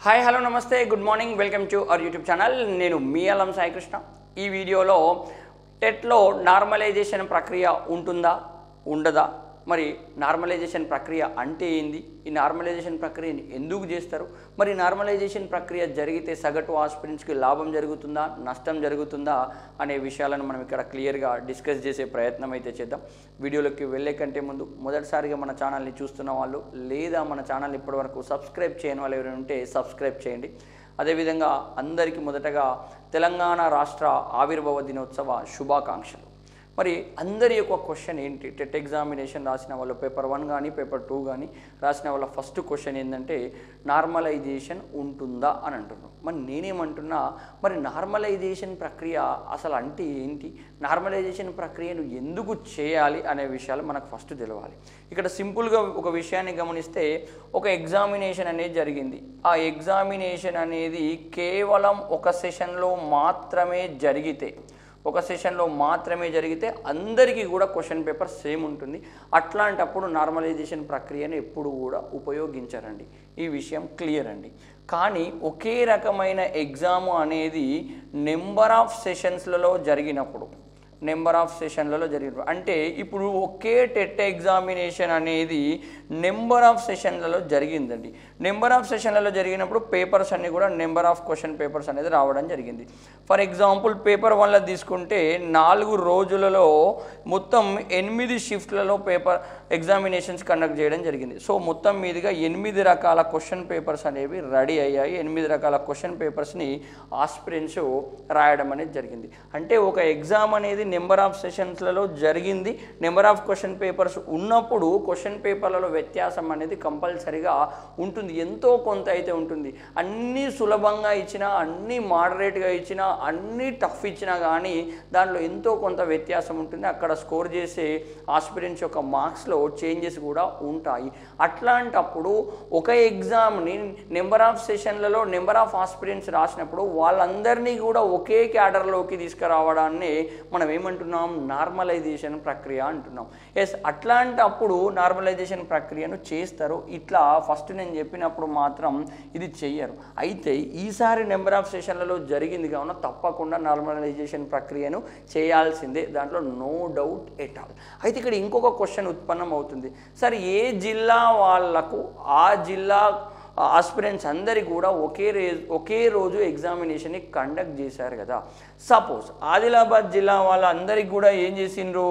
Hi hello నమస్తే good morning welcome to our YouTube channel. నేను మీ అలం సాయి కృష్ణ. ఈ వీడియోలో టెట్లో నార్మలైజేషన్ ప్రక్రియ ఉంటుందా ఉండదా, మరి నార్మలైజేషన్ ప్రక్రియ అంటే ఏంది, ఈ నార్మలైజేషన్ ప్రక్రియని ఎందుకు చేస్తారు, మరి నార్మలైజేషన్ ప్రక్రియ జరిగితే సగటు ఆస్పిరెంట్స్కి లాభం జరుగుతుందా నష్టం జరుగుతుందా అనే విషయాలను మనం ఇక్కడ క్లియర్గా డిస్కస్ చేసే ప్రయత్నం అయితే చేద్దాం. వీడియోలోకి వెళ్ళే కంటే ముందు మొదటిసారిగా మన ఛానల్ని చూస్తున్న వాళ్ళు లేదా మన ఛానల్ ఇప్పటివరకు సబ్స్క్రైబ్ చేయని వాళ్ళు ఎవరైనా ఉంటే సబ్స్క్రైబ్ చేయండి. అదేవిధంగా అందరికీ మొదటగా తెలంగాణ రాష్ట్ర ఆవిర్భావ దినోత్సవ శుభాకాంక్షలు. మరి అందరి యొక్క క్వశ్చన్ ఏంటి, టెట్ ఎగ్జామినేషన్ రాసిన వాళ్ళు పేపర్ 1 కానీ పేపర్ 2 కానీ రాసిన వాళ్ళ ఫస్ట్ క్వశ్చన్ ఏంటంటే నార్మలైజేషన్ ఉంటుందా అని అంటున్నాం. మరి నేనేమంటున్నా, మరి నార్మలైజేషన్ ప్రక్రియ అసలు అంటే ఏంటి, నార్మలైజేషన్ ప్రక్రియను ఎందుకు చేయాలి అనే విషయాలు మనకు ఫస్ట్ తెలవాలి. ఇక్కడ సింపుల్గా ఒక విషయాన్ని గమనిస్తే, ఒక ఎగ్జామినేషన్ అనేది జరిగింది. ఆ ఎగ్జామినేషన్ అనేది కేవలం ఒక సెషన్లో మాత్రమే జరిగితే అందరికీ కూడా క్వశ్చన్ పేపర్ సేమ్ ఉంటుంది. అట్లాంటప్పుడు నార్మలైజేషన్ ప్రక్రియను ఎప్పుడు కూడా ఉపయోగించరండి. ఈ విషయం క్లియర్ అండి. కానీ ఒకే రకమైన ఎగ్జామ్ అనేది నెంబర్ ఆఫ్ సెషన్స్లలో జరిగినప్పుడు అంటే ఇప్పుడు ఒకే టెట్ ఎగ్జామినేషన్ అనేది నెంబర్ ఆఫ్ సెషన్లలో జరిగిందండి. నెంబర్ ఆఫ్ సెషన్లలో జరిగినప్పుడు పేపర్స్ అన్నీ కూడా నెంబర్ ఆఫ్ క్వశ్చన్ పేపర్స్ అనేది రావడం జరిగింది. ఫర్ ఎగ్జాంపుల్ పేపర్ 1లో తీసుకుంటే 4 రోజులలో మొత్తం 8 షిఫ్ట్లలో పేపర్ ఎగ్జామినేషన్స్ కండక్ట్ చేయడం జరిగింది. సో మొత్తం మీదుగా 8 రకాల క్వశ్చన్ పేపర్స్ అనేవి రెడీ అయ్యాయి. 8 రకాల క్వశ్చన్ పేపర్స్ని ఆస్పిరెంట్స్ రాయడం అనేది జరిగింది. అంటే ఒక ఎగ్జామ్ అనేది నెంబర్ ఆఫ్ సెషన్స్లలో జరిగింది. నెంబర్ ఆఫ్ క్వశ్చన్ పేపర్స్ ఉన్నప్పుడు క్వశ్చన్ పేపర్లలో వ్యత్యాసం అనేది కంపల్సరీగా ఉంటుంది, ఎంతో కొంత అయితే ఉంటుంది. అన్నీ సులభంగా ఇచ్చినా, అన్నీ మోడరేట్గా ఇచ్చినా, అన్నీ టఫ్ ఇచ్చినా కానీ దాంట్లో ఎంతో కొంత వ్యత్యాసం ఉంటుంది. అక్కడ స్కోర్ చేసే ఆస్పిరెంట్స్ యొక్క మార్క్స్లో చేంజెస్ కూడా ఉంటాయి. అట్లాంటప్పుడు ఒక ఎగ్జామ్ని నెంబర్ ఆఫ్ సెషన్లలో నెంబర్ ఆఫ్ ఆస్పిరెంట్స్ రాసినప్పుడు వాళ్ళందరినీ కూడా ఒకే క్యాడర్లోకి తీసుకురావడాన్ని మనం ఏమంటున్నాం, నార్మలైజేషన్ ప్రక్రియ అంటున్నాం. ఎస్, అట్లాంటప్పుడు నార్మలైజేషన్ ప్రక్రియను చేస్తారు. ఇట్లా ఫస్ట్ నేను చెప్పినప్పుడు మాత్రం ఇది చెయ్యరు. అయితే ఈసారి నెంబర్ ఆఫ్ సెషన్లలో జరిగింది కావున తప్పకుండా నార్మలైజేషన్ ప్రక్రియను చేయాల్సిందే, దాంట్లో నో డౌట్ ఎట్ ఆల్. అయితే ఇక్కడ ఇంకొక క్వశ్చన్ ఉత్పన్నం అవుతుంది. సరే, ఏ జిల్లా వాళ్లకు ఆ జిల్లా ఆస్పిరెంట్స్ అందరికీ కూడా ఒకే రోజు ఎగ్జామినేషన్ని కండక్ట్ చేశారు కదా. సపోజ్ ఆదిలాబాద్ జిల్లా వాళ్ళందరికీ కూడా ఏం చేసిండ్రు,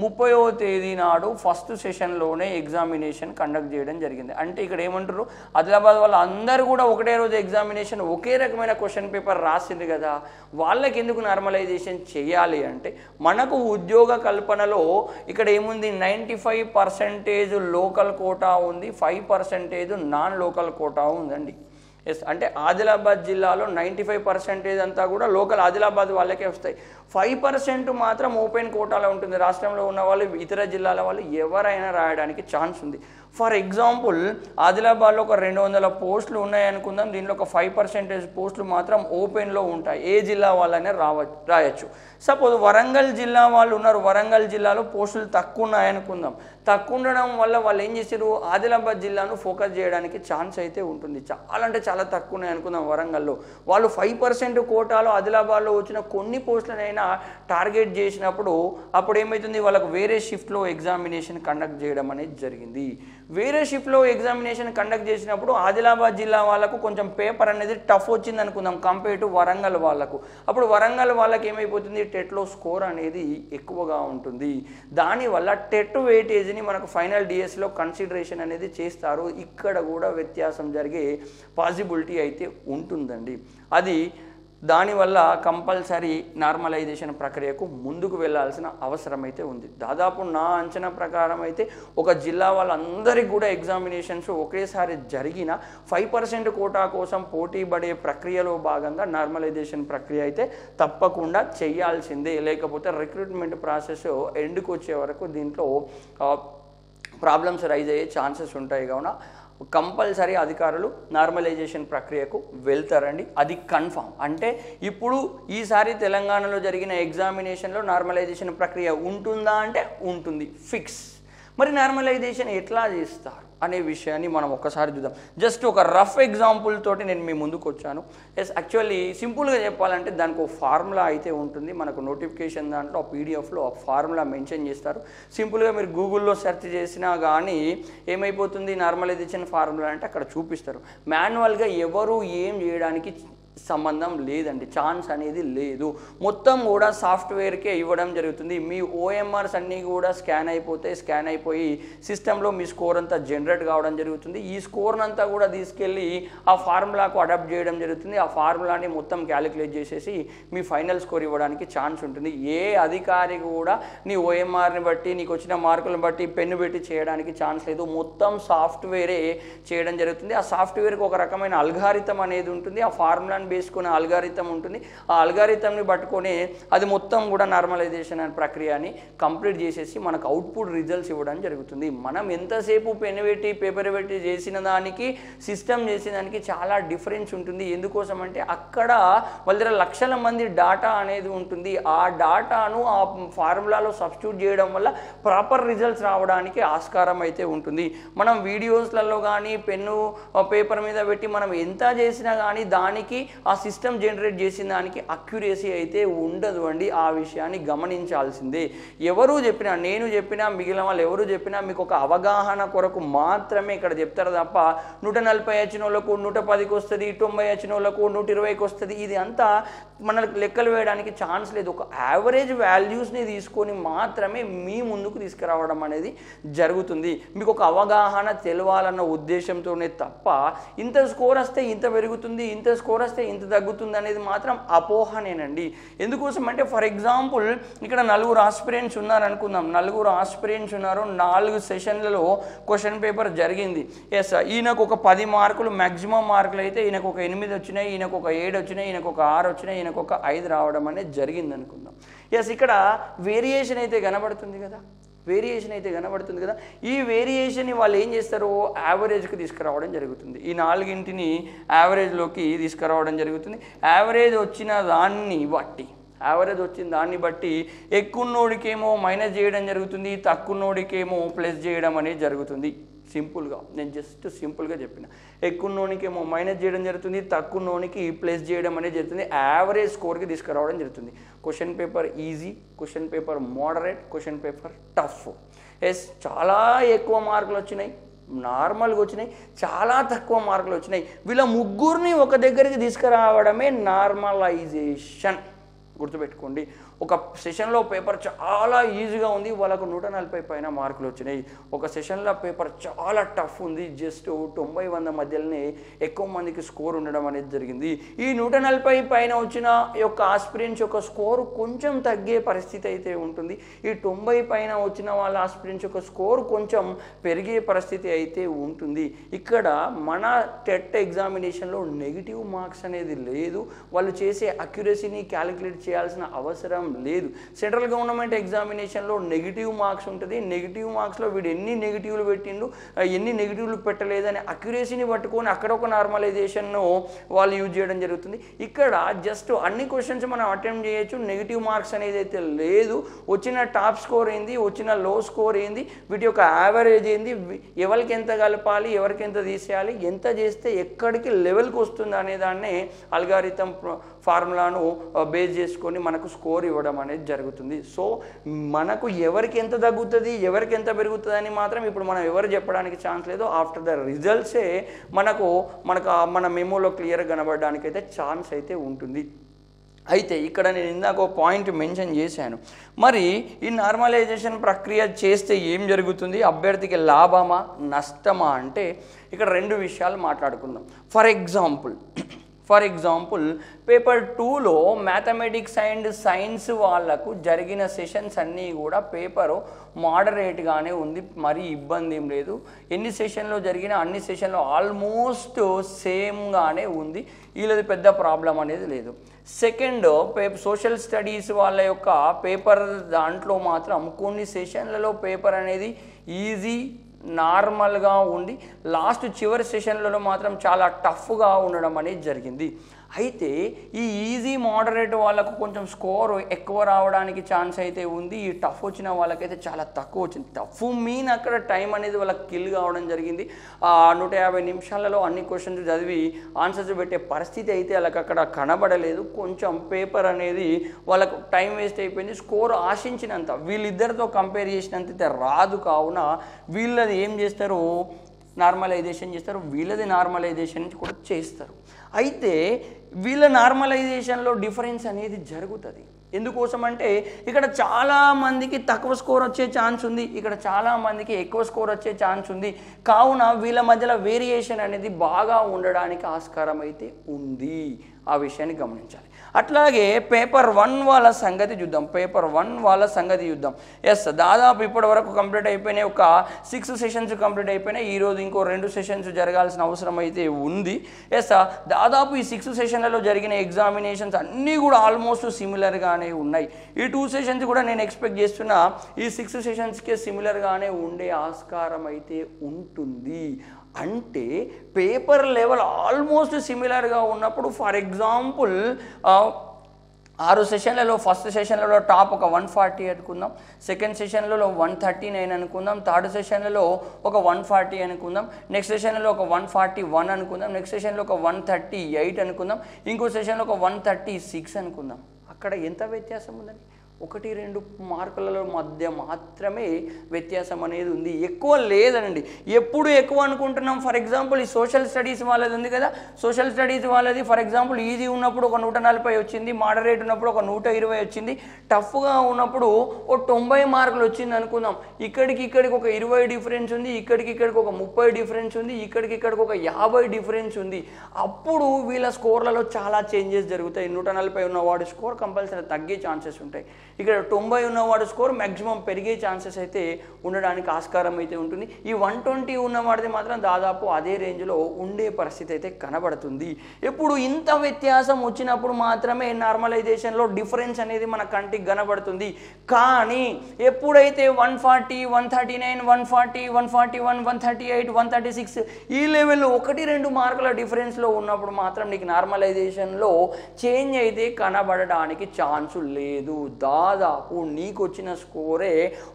30వ తేదీ నాడు ఫస్ట్ సెషన్లోనే ఎగ్జామినేషన్ కండక్ట్ చేయడం జరిగింది. అంటే ఇక్కడ ఏమంటారు, ఆదిలాబాద్ వాళ్ళు అందరూ కూడా ఒకటే రోజు ఎగ్జామినేషన్ ఒకే రకమైన క్వశ్చన్ పేపర్ రాసింది కదా, వాళ్ళకి ఎందుకు నార్మలైజేషన్ చేయాలి అంటే, మనకు ఉద్యోగ కల్పనలో ఇక్కడ ఏముంది, 95% లోకల్ కోటా ఉంది, 5% నాన్ లోకల్ కోటా ఉందండి. ఎస్, అంటే ఆదిలాబాద్ జిల్లాలో 95% అంతా కూడా లోకల్ ఆదిలాబాద్ వాళ్ళకే వస్తాయి. 5% మాత్రం ఓపెన్ కోటాలో ఉంటుంది. రాష్ట్రంలో ఉన్న వాళ్ళు, ఇతర జిల్లాల వాళ్ళు ఎవరైనా రాయడానికి ఛాన్స్ ఉంది. ఫర్ ఎగ్జాంపుల్ ఆదిలాబాద్లో ఒక 200 పోస్టులు ఉన్నాయనుకుందాం. దీనిలో ఒక 5% పోస్టులు మాత్రం ఓపెన్లో ఉంటాయి. ఏ జిల్లా వాళ్ళైనా రాయొచ్చు. సపోజ్ వరంగల్ జిల్లా వాళ్ళు ఉన్నారు, వరంగల్ జిల్లాలో పోస్టులు తక్కువ ఉన్నాయనుకుందాం. తక్కువ ఉండడం వల్ల వాళ్ళు ఏం చేశారు, ఆదిలాబాద్ జిల్లాను ఫోకస్ చేయడానికి ఛాన్స్ అయితే ఉంటుంది. చాలా అంటే చాలా తక్కువ ఉన్నాయి అనుకుందాం వరంగల్లో. వాళ్ళు 5% కోటాలో ఆదిలాబాద్లో వచ్చిన కొన్ని పోస్టులనైనా టార్గెట్ చేసినప్పుడు అప్పుడు ఏమవుతుంది, వాళ్ళకు వేరే షిఫ్ట్లో ఎగ్జామినేషన్ కండక్ట్ చేయడం అనేది జరిగింది. వేరే షిఫ్ట్లో ఎగ్జామినేషన్ కండక్ట్ చేసినప్పుడు ఆదిలాబాద్ జిల్లా వాళ్ళకు కొంచెం పేపర్ అనేది టఫ్ వచ్చింది అనుకుందాం కంపేర్ టు వరంగల్ వాళ్ళకు. అప్పుడు వరంగల్ వాళ్ళకి ఏమైపోతుంది, టెట్లో స్కోర్ అనేది ఎక్కువగా ఉంటుంది. దానివల్ల టెట్ వెయిటేజ్ని మనకు ఫైనల్ డిఎస్లో కన్సిడరేషన్ అనేది చేస్తారు. ఇక్కడ కూడా వ్యత్యాసం జరిగే పాసిబిలిటీ అయితే ఉంటుందండి. అది దానివల్ల కంపల్సరీ నార్మలైజేషన్ ప్రక్రియకు ముందుకు వెళ్ళాల్సిన అవసరం అయితే ఉంది. దాదాపు నా అంచనా ప్రకారం అయితే ఒక జిల్లా వాళ్ళందరికీ కూడా ఎగ్జామినేషన్స్ ఒకేసారి జరిగిన 5% కోటా కోసం పోటీ పడే ప్రక్రియలో భాగంగా నార్మలైజేషన్ ప్రక్రియ అయితే తప్పకుండా చేయాల్సిందే. లేకపోతే రిక్రూట్మెంట్ ప్రాసెస్ ఎండ్కి వచ్చే వరకు దీంట్లో ప్రాబ్లమ్స్ రైజ్ అయ్యే ఛాన్సెస్ ఉంటాయి. కావున కంపల్సరీ అధికారులు నార్మలైజేషన్ ప్రక్రియకు వెళ్తారండి, అది కన్ఫామ్. అంటే ఇప్పుడు ఈసారి తెలంగాణలో జరిగిన ఎగ్జామినేషన్లో నార్మలైజేషన్ ప్రక్రియ ఉంటుందా అంటే ఉంటుంది, ఫిక్స్. మరి నార్మలైజేషన్ ఎట్లా చేస్తారు అనే విషయాన్ని మనం ఒక్కసారి చూద్దాం. జస్ట్ ఒక రఫ్ ఎగ్జాంపుల్ తోటి నేను మీ ముందుకు వచ్చాను. యాక్చువల్లీ సింపుల్గా చెప్పాలంటే దానికి ఒక ఫార్ములా అయితే ఉంటుంది. మనకు నోటిఫికేషన్ దాంట్లో పీడిఎఫ్లో ఆ ఫార్ములా మెన్షన్ చేస్తారు. సింపుల్గా మీరు గూగుల్లో సెర్చ్ చేసినా కానీ ఏమైపోతుంది, నార్మలైజేషన్ ఫార్ములా అంటే అక్కడ చూపిస్తారు. మాన్యువల్గా ఎవరు ఏం చేయడానికి సంబంధం లేదండి, ఛాన్స్ అనేది లేదు. మొత్తం కూడా సాఫ్ట్వేర్కే ఇవ్వడం జరుగుతుంది. మీ ఓఎంఆర్స్ అన్నీ కూడా స్కాన్ అయిపోయి సిస్టంలో మీ స్కోర్ అంతా జనరేట్ కావడం జరుగుతుంది. ఈ స్కోర్నంతా కూడా తీసుకెళ్ళి ఆ ఫార్ములాకు అడాప్ట్ చేయడం జరుగుతుంది. ఆ ఫార్ములాని మొత్తం క్యాలిక్యులేట్ చేసేసి మీ ఫైనల్ స్కోర్ ఇవ్వడానికి ఛాన్స్ ఉంటుంది. ఏ అధికారి కూడా నీ ఓఎంఆర్ని బట్టి నీకు వచ్చిన మార్కులను బట్టి పెన్ను పెట్టి చేయడానికి ఛాన్స్ లేదు. మొత్తం సాఫ్ట్వేరే చేయడం జరుగుతుంది. ఆ సాఫ్ట్వేర్కి ఒక రకమైన అల్గారిథం అనేది ఉంటుంది. ఆ ఫార్ములా బేసుకునే అల్గారిథం ఉంటుంది. ఆ అల్గారిథంని పట్టుకొని అది మొత్తం కూడా నార్మలైజేషన్ అనే ప్రక్రియని కంప్లీట్ చేసేసి మనకు అవుట్పుట్ రిజల్ట్స్ ఇవ్వడం జరుగుతుంది. మనం ఎంతసేపు పెన్ను పెట్టి పేపర్ పెట్టి చేసిన దానికి సిస్టమ్ చేసిన దానికి చాలా డిఫరెన్స్ ఉంటుంది. ఎందుకోసం అంటే అక్కడ వాళ్ళ దగ్గర లక్షల మంది డాటా అనేది ఉంటుంది. ఆ డాటాను ఆ ఫార్ములాలో సబ్స్టిట్యూట్ చేయడం వల్ల ప్రాపర్ రిజల్ట్స్ రావడానికి ఆస్కారం అయితే ఉంటుంది. మనం వీడియోస్లలో కానీ పెన్ను పేపర్ మీద పెట్టి మనం ఎంత చేసినా కానీ దానికి ఆ సిస్టమ్ జనరేట్ చేసిన దానికి అక్యురసీ అయితే ఉండదు అండి. ఆ విషయాన్ని గమనించాల్సిందే. ఎవరు చెప్పినా, నేను చెప్పినా, మిగిలిన వాళ్ళు ఎవరు చెప్పినా మీకు ఒక అవగాహన కొరకు మాత్రమే ఇక్కడ చెప్తారు తప్ప 140 వచ్చిన వాళ్ళకు 110కి వస్తుంది, 90 వచ్చిన వాళ్ళకు 120కి వస్తుంది, ఇది అంతా మనకు లెక్కలు వేయడానికి ఛాన్స్ లేదు. ఒక యావరేజ్ వాల్యూస్ని తీసుకొని మాత్రమే మీ ముందుకు తీసుకురావడం అనేది జరుగుతుంది. మీకు ఒక అవగాహన తెలవాలన్న ఉద్దేశంతోనే తప్ప ఇంత స్కోర్ వస్తే ఇంత పెరుగుతుంది, ఇంత స్కోర్ వస్తే ఇంత తగ్గుతుంది అనేది మాత్రం అపోహనేనండి. ఎందుకోసం అంటే ఫర్ ఎగ్జాంపుల్ ఇక్కడ 4 ఆస్పిరెంట్స్ ఉన్నారు అనుకుందాం. 4 ఆస్పిరెంట్స్ ఉన్నారు. 4 సెషన్లలో క్వశ్చన్ పేపర్ జరిగింది. ఎస్, ఈయనకు ఒక 10 మార్కులు మ్యాక్సిమం మార్కులు అయితే ఈయనకు ఒక 8 వచ్చినాయి, ఈయనకు ఒక 7 వచ్చినాయి, ఈయనకు ఒక 6 వచ్చినాయి, ఈయనకు ఒక 5 రావడం అనేది జరిగింది అనుకుందాం. ఎస్, ఇక్కడ వేరియేషన్ అయితే కనబడుతుంది కదా, వేరియేషన్ అయితే కనబడుతుంది కదా. ఈ వేరియేషన్ని వాళ్ళు ఏం చేస్తారు, యావరేజ్కి తీసుకురావడం జరుగుతుంది. ఈ 4ని యావరేజ్లోకి తీసుకురావడం జరుగుతుంది. యావరేజ్ వచ్చిన దాన్ని బట్టి ఎక్కున్నోడికేమో మైనస్ చేయడం జరుగుతుంది, తక్కున్నోడికేమో ప్లస్ చేయడం అనేది జరుగుతుంది. సింపుల్గా నేను జస్ట్ సింపుల్గా చెప్పిన, ఎక్కున్నోనికేమో మైనస్ చేయడం జరుగుతుంది, తక్కున్నోనికి ప్లస్ చేయడం అనేది జరుగుతుంది. యావరేజ్ స్కోర్కి తీసుకురావడం జరుగుతుంది. Question paper easy, question paper moderate, question paper tough. Yes, చాలా ఎక్కువ మార్కులు వచ్చినాయి, నార్మల్గా వచ్చినాయి, చాలా తక్కువ మార్కులు వచ్చినాయి. వీళ్ళ ముగ్గురిని ఒక దగ్గరికి తీసుకురావడమే నార్మలైజేషన్. గుర్తుపెట్టుకోండి. ఒక సెషన్లో పేపర్ చాలా ఈజీగా ఉంది, వాళ్ళకు 140 పైన మార్కులు వచ్చినాయి. ఒక సెషన్లో పేపర్ చాలా టఫ్ ఉంది, జస్ట్ 90-100 మధ్యలోనే ఎక్కువ మందికి స్కోర్ ఉండడం అనేది జరిగింది. ఈ 140 పైన వచ్చిన యొక్క ఆస్పిరెంట్స్ యొక్క స్కోర్ కొంచెం తగ్గే పరిస్థితి అయితే ఉంటుంది. ఈ 90 పైన వచ్చిన వాళ్ళ ఆస్పిరెంట్స్ యొక్క స్కోర్ కొంచెం పెరిగే పరిస్థితి అయితే ఉంటుంది. ఇక్కడ మన టెట్ ఎగ్జామినేషన్లో నెగిటివ్ మార్క్స్ అనేది లేదు. వాళ్ళు చేసే అక్యురసీని క్యాలిక్యులేట్ చేయాల్సిన అవసరం లేదు. సెంట్రల్ గవర్నమెంట్ ఎగ్జామినేషన్లో నెగిటివ్ మార్క్స్ ఉంటుంది. నెగిటివ్ మార్క్స్లో వీడు ఎన్ని నెగిటివ్లు పెట్టిండు, ఎన్ని నెగిటివ్లు పెట్టలేదని అక్యురసీని పట్టుకొని అక్కడ ఒక నార్మలైజేషన్ను వాళ్ళు యూజ్ చేయడం జరుగుతుంది. ఇక్కడ జస్ట్ అన్ని క్వశ్చన్స్ మనం అటెంప్ట్ చేయొచ్చు, నెగిటివ్ మార్క్స్ అనేది అయితే లేదు. వచ్చిన టాప్ స్కోర్ ఏంది, వచ్చిన లో స్కోర్ ఏంది, వీటి యొక్క యావరేజ్ ఏంది, ఎవరికి ఎంత కలపాలి, ఎవరికి ఎంత తీసేయాలి, ఎంత చేస్తే ఎక్కడికి లెవెల్కి వస్తుంది అనే దాన్నే అల్గారిథం ఫార్ములాను బేస్ చేసుకొని మనకు స్కోర్ ఇవ్వడం అనేది జరుగుతుంది. సో మనకు ఎవరికి ఎంత తగ్గుతుంది, ఎవరికి ఎంత పెరుగుతుంది అని మాత్రం ఇప్పుడు మనం ఎవరు చెప్పడానికి ఛాన్స్ లేదు. ఆఫ్టర్ ద రిజల్ట్సే మనకు మన మెమోలో క్లియర్గా కనబడడానికి అయితే ఛాన్స్ అయితే ఉంటుంది. అయితే ఇక్కడ నేను ఇందాక పాయింట్ మెన్షన్ చేశాను. మరి ఈ నార్మలైజేషన్ ప్రక్రియ చేస్తే ఏం జరుగుతుంది, అభ్యర్థికి లాభమా నష్టమా అంటే ఇక్కడ 2 విషయాలు మాట్లాడుకుందాం. ఫర్ ఎగ్జాంపుల్ పేపర్ 2లో మ్యాథమెటిక్స్ అండ్ సైన్స్ వాళ్ళకు జరిగిన సెషన్స్ అన్నీ కూడా పేపరు మోడరేట్గానే ఉంది, మరీ ఇబ్బంది ఏం లేదు. ఎన్ని సెషన్లో జరిగినా అన్ని సెషన్లో ఆల్మోస్ట్ సేమ్గానే ఉంది, వీళ్ళది పెద్ద ప్రాబ్లం అనేది లేదు. సెకండ్, సోషల్ స్టడీస్ వాళ్ళ యొక్క పేపర్ దాంట్లో మాత్రం కొన్ని సెషన్లలో పేపర్ అనేది ఈజీ నార్మల్గా ఉండి చివరి సెషన్లలో మాత్రం చాలా టఫ్గా ఉండడం అనేది జరిగింది. అయితే ఈ ఈజీ మోడరేట్ వాళ్ళకు కొంచెం స్కోర్ ఎక్కువ రావడానికి ఛాన్స్ అయితే ఉంది. ఈ టఫ్ వచ్చిన వాళ్ళకైతే చాలా తక్కువ వచ్చింది. టఫ్ మీన్ అక్కడ టైం అనేది వాళ్ళకి కిల్ కావడం జరిగింది. 150 నిమిషాలలో అన్ని క్వశ్చన్స్ చదివి ఆన్సర్స్ పెట్టే పరిస్థితి అయితే వాళ్ళకి అక్కడ కనబడలేదు. కొంచెం పేపర్ అనేది వాళ్ళకు టైం వేస్ట్ అయిపోయింది. స్కోర్ ఆశించినంత వీళ్ళిద్దరితో కంపేర్ చేసినంత రాదు. కావున వీళ్ళది ఏం చేస్తారు, నార్మలైజేషన్ చేస్తారు. వీళ్ళది నార్మలైజేషన్ కూడా చేస్తారు. అయితే వీళ్ళ నార్మలైజేషన్లో డిఫరెన్స్ అనేది జరుగుతుంది. ఎందుకోసం అంటే ఇక్కడ చాలామందికి తక్కువ స్కోర్ వచ్చే ఛాన్స్ ఉంది, ఇక్కడ చాలామందికి ఎక్కువ స్కోర్ వచ్చే ఛాన్స్ ఉంది. కావున వీళ్ళ మధ్యలో వేరియేషన్ అనేది బాగా ఉండడానికి ఆస్కారం అయితే ఉంది. ఆ విషయాన్ని గమనించాలి. అట్లాగే పేపర్ 1 వాళ్ళ సంగతి చూద్దాం. పేపర్ 1 వాళ్ళ సంగతి చూద్దాం. ఎస్, దాదాపు ఇప్పటి వరకు కంప్లీట్ అయిపోయినాయి. ఒక 6 సెషన్స్ కంప్లీట్ అయిపోయినాయి. ఈరోజు ఇంకో 2 సెషన్స్ జరగాల్సిన అవసరం అయితే ఉంది. ఎస్, దాదాపు ఈ 6 సెషన్లలో జరిగిన ఎగ్జామినేషన్స్ అన్నీ కూడా ఆల్మోస్ట్ సిమిలర్గానే ఉన్నాయి. ఈ 2 సెషన్స్ కూడా నేను ఎక్స్పెక్ట్ చేస్తున్నా ఈ 6 సెషన్స్కే సిమిలర్గానే ఉండే ఆస్కారం అయితే ఉంటుంది. అంటే పేపర్ లెవెల్ ఆల్మోస్ట్ సిమిలర్గా ఉన్నప్పుడు, ఫర్ ఎగ్జాంపుల్ 6 సెషన్లలో ఫస్ట్ సెషన్లలో టాప్ ఒక 140 అనుకుందాం, సెకండ్ సెషన్లలో 139 అనుకుందాం, థర్డ్ సెషన్లలో ఒక 140 అనుకుందాం, నెక్స్ట్ సెషన్లో ఒక 141 అనుకుందాం, నెక్స్ట్ సెషన్లో ఒక 138 అనుకుందాం, ఇంకో సెషన్లో ఒక 136 అనుకుందాం. అక్కడ ఎంత వ్యత్యాసం ఉందండి? 1-2 మార్కుల మధ్య మాత్రమే వ్యత్యాసం అనేది ఉంది, ఎక్కువ లేదండి. ఎప్పుడు ఎక్కువ అనుకుంటున్నాం? ఫర్ ఎగ్జాంపుల్ ఈ సోషల్ స్టడీస్ వాళ్ళది ఉంది కదా, సోషల్ స్టడీస్ వాళ్ళది ఫర్ ఎగ్జాంపుల్ ఈజీ ఉన్నప్పుడు ఒక 140 వచ్చింది, మోడరేట్ ఉన్నప్పుడు ఒక 120 వచ్చింది, టఫ్గా ఉన్నప్పుడు ఒక 90 మార్కులు వచ్చింది అనుకుందాం. ఇక్కడికి ఒక 20 డిఫరెన్స్ ఉంది, ఇక్కడికి ఒక 30 డిఫరెన్స్ ఉంది, ఇక్కడికి ఒక 50 డిఫరెన్స్ ఉంది. అప్పుడు వీళ్ళ స్కోర్లలో చాలా చేంజెస్ జరుగుతాయి. 140 ఉన్నవాడి స్కోర్ కంపల్సరీ తగ్గే ఛాన్సెస్ ఉంటాయి. ఇక్కడ 90 ఉన్నవాడు స్కోర్ మ్యాక్సిమం పెరిగే ఛాన్సెస్ అయితే ఉండడానికి ఆస్కారం అయితే ఉంటుంది. ఈ 120 ఉన్నవాడిది మాత్రం దాదాపు అదే రేంజ్లో ఉండే పరిస్థితి అయితే కనబడుతుంది. ఎప్పుడు ఇంత వ్యత్యాసం వచ్చినప్పుడు మాత్రమే నార్మలైజేషన్లో డిఫరెన్స్ అనేది మన కంటికి కనబడుతుంది. కానీ ఎప్పుడైతే 140, 139, 140, 141, 138, 136 ఈ లెవెల్లో 1-2 మార్కుల డిఫరెన్స్లో ఉన్నప్పుడు మాత్రం నీకు నార్మలైజేషన్లో చేంజ్ అయితే కనబడడానికి ఛాన్స్ లేదు. దాదాపు నీకు వచ్చిన స్కోరే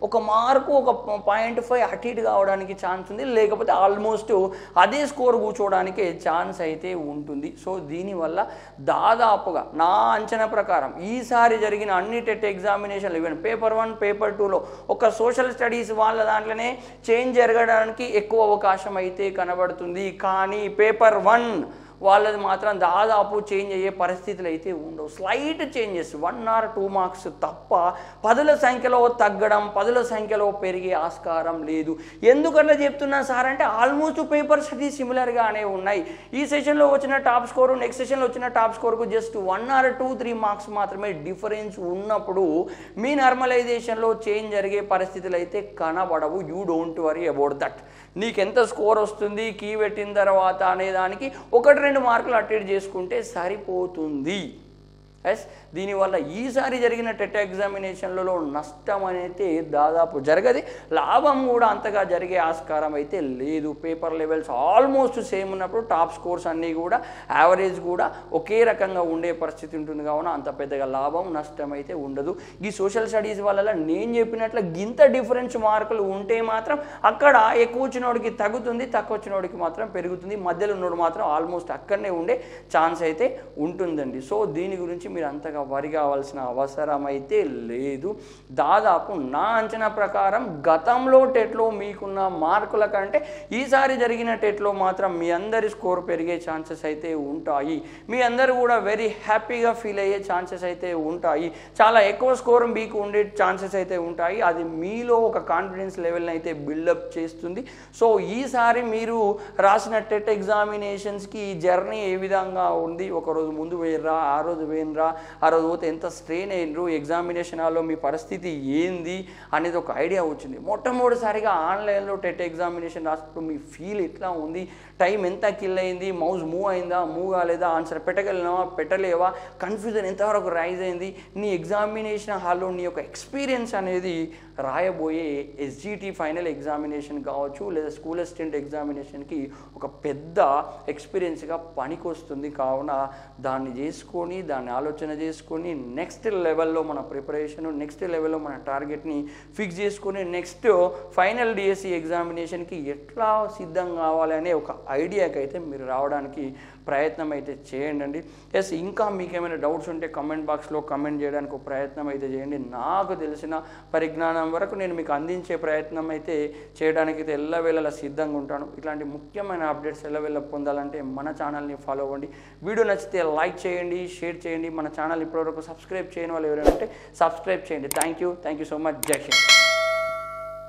ఒక మార్కు ఒక 0.5 అటు ఇటు కావడానికి ఛాన్స్ ఉంది, లేకపోతే ఆల్మోస్ట్ అదే స్కోర్ కూర్చోవడానికి ఛాన్స్ అయితే ఉంటుంది. సో దీనివల్ల దాదాపుగా నా అంచనా ప్రకారం ఈసారి జరిగిన అన్ని టెట్ ఎగ్జామినేషన్లు ఈవెన్ పేపర్ 1, పేపర్ 2లో ఒక సోషల్ స్టడీస్ వాళ్ళ దాంట్లోనే చేంజ్ జరగడానికి ఎక్కువ అవకాశం అయితే కనబడుతుంది. కానీ పేపర్ 1 వాళ్ళది మాత్రం దాదాపు చేంజ్ అయ్యే పరిస్థితులు అయితే ఉండవు. స్లైట్ చేంజెస్ 1 or 2 మార్క్స్ తప్ప 10ల సంఖ్యలో తగ్గడం, 10ల సంఖ్యలో పెరిగే ఆస్కారం లేదు. ఎందుకట్లా చెప్తున్నా సార్ అంటే ఆల్మోస్ట్ పేపర్స్ అది సిమిలర్గానే ఉన్నాయి. ఈ సెషన్లో వచ్చిన టాప్ స్కోరు నెక్స్ట్ సెషన్లో వచ్చిన టాప్ స్కోర్కు జస్ట్ 1 or 2-3 మార్క్స్ మాత్రమే డిఫరెన్స్ ఉన్నప్పుడు మీ నార్మలైజేషన్లో చేంజ్ జరిగే పరిస్థితులు అయితే కనబడవు. You don't worry about that. నీకెంత స్కోర్ వస్తుంది కీ పెట్టిన తర్వాత అనే దానికి 1-2 మార్కులు అటు ఇటు చేసుకుంటే సరిపోతుంది. ఎస్, దీనివల్ల ఈసారి జరిగిన టెట్ ఎగ్జామినేషన్లలో నష్టం అనేది దాదాపు జరగదు, లాభం కూడా అంతగా జరిగే ఆస్కారం అయితే లేదు. పేపర్ లెవెల్స్ ఆల్మోస్ట్ సేమ్ ఉన్నప్పుడు టాప్ స్కోర్స్ అన్నీ కూడా యావరేజ్ కూడా ఒకే రకంగా ఉండే పరిస్థితి ఉంటుంది. కావున అంత పెద్దగా లాభం నష్టం అయితే ఉండదు. ఈ సోషల్ స్టడీస్ వల్ల నేను చెప్పినట్లు గింత డిఫరెన్స్ మార్కులు ఉంటే మాత్రం అక్కడ ఎక్కువ వచ్చినోడికి తగ్గుతుంది, తక్కువ వచ్చినోడికి మాత్రం పెరుగుతుంది, మధ్యలో ఉన్నోడు మాత్రం ఆల్మోస్ట్ అక్కడనే ఉండే ఛాన్స్ అయితే ఉంటుందండి. సో దీని గురించి మీరు అంతగా వరి కావాల్సిన అవసరం అయితే లేదు. దాదాపు నా అంచనా ప్రకారం గతంలో టెట్లో మీకున్న మార్కుల కంటే ఈసారి జరిగిన టెట్లో మాత్రం మీ అందరి స్కోర్ పెరిగే ఛాన్సెస్ అయితే ఉంటాయి. మీ అందరూ కూడా వెరీ హ్యాపీగా ఫీల్ అయ్యే ఛాన్సెస్ అయితే ఉంటాయి. చాలా ఎక్కువ స్కోర్ మీకు ఉండే ఛాన్సెస్ అయితే ఉంటాయి. అది మీలో ఒక కాన్ఫిడెన్స్ లెవెల్ని అయితే బిల్డప్ చేస్తుంది. సో ఈసారి మీరు రాసిన టెట్ ఎగ్జామినేషన్స్కి ఈ జర్నీ ఏ విధంగా ఉంది, ఒకరోజు ముందు వేయరా, ఆ రోజు వేయరా, ఆ రోజు పోతే ఎంత స్ట్రెయిన్ అయ్యారు, ఎగ్జామినేషన్ హాల్లో మీ పరిస్థితి ఏంది అనేది ఒక ఐడియా వచ్చింది. మొట్టమొదటిసారిగా ఆన్లైన్లో టెట్ ఎగ్జామినేషన్ రాసినప్పుడు మీ ఫీల్ ఎట్లా ఉంది, టైం ఎంత కిల్ అయింది, మౌస్ మూవ్ అయిందా, మూవ్ కాలేదా, ఆన్సర్ పెట్టగలిగినావా, పెట్టలేవా, కన్ఫ్యూజన్ ఎంతవరకు రైజ్ అయింది, నీ ఎగ్జామినేషన్ హాల్లో నీ యొక్క ఎక్స్పీరియన్స్ అనేది రాయబోయే ఎస్జిటి ఫైనల్ ఎగ్జామినేషన్ కావచ్చు లేదా స్కూల్ అసిస్టెంట్ ఎగ్జామినేషన్కి ఒక పెద్ద ఎక్స్పీరియన్స్గా పనికొస్తుంది. కావున దాన్ని చేసుకొని దాన్ని ఆలోచన చేసుకొని నెక్స్ట్ లెవెల్లో మన ప్రిపరేషన్, నెక్స్ట్ లెవెల్లో మన టార్గెట్ని ఫిక్స్ చేసుకొని నెక్స్ట్ ఫైనల్ డిఎస్సి ఎగ్జామినేషన్కి ఎట్లా సిద్ధం కావాలి అనే ఒక ఐడియాకి అయితే మీరు రావడానికి ప్రయత్నం అయితే చేయండి. ఎస్, ఇంకా మీకు ఏమైనా డౌట్స్ ఉంటే కమెంట్ బాక్స్లో కమెంట్ చేయడానికి ఒక ప్రయత్నం అయితే చేయండి. నాకు తెలిసిన పరిజ్ఞానం వరకు నేను మీకు అందించే ప్రయత్నం అయితే చేయడానికి అయితే ఎల్లవేళలా సిద్ధంగా ఉంటాను. ఇట్లాంటి ముఖ్యమైన అప్డేట్స్ ఎల్లవేళ పొందాలంటే మన ఛానల్ని ఫాలో అవ్వండి. వీడియో నచ్చితే లైక్ చేయండి, షేర్ చేయండి. మన ఛానల్ ఇప్పటివరకు సబ్స్క్రైబ్ చేయని వాళ్ళు ఎవరైనా ఉంటే సబ్స్క్రైబ్ చేయండి. Thank you so much. జై హింద్.